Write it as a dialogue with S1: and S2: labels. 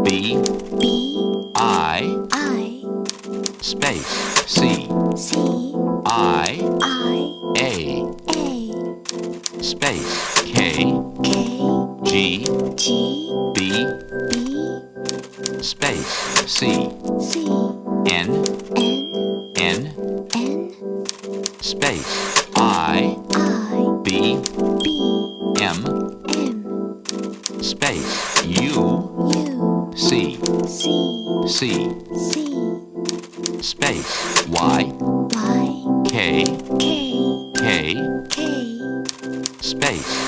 S1: B,
S2: B,
S1: I,
S2: I,
S1: space, C,
S2: C,
S1: I,
S2: I,
S1: A,
S2: A,
S1: space, K,
S2: K,
S1: G,
S2: G,
S1: B,
S2: B,
S1: space, C,
S2: C,
S1: N,
S2: N,
S1: N,
S2: N,
S1: space, I,
S2: I,
S1: B,
S2: B,
S1: M,
S2: M,
S1: space, U,
S2: U,
S1: C,
S2: C,
S1: C,
S2: C,
S1: space, Y,
S2: Y,
S1: K,
S2: K,
S1: K,
S2: K,
S1: space,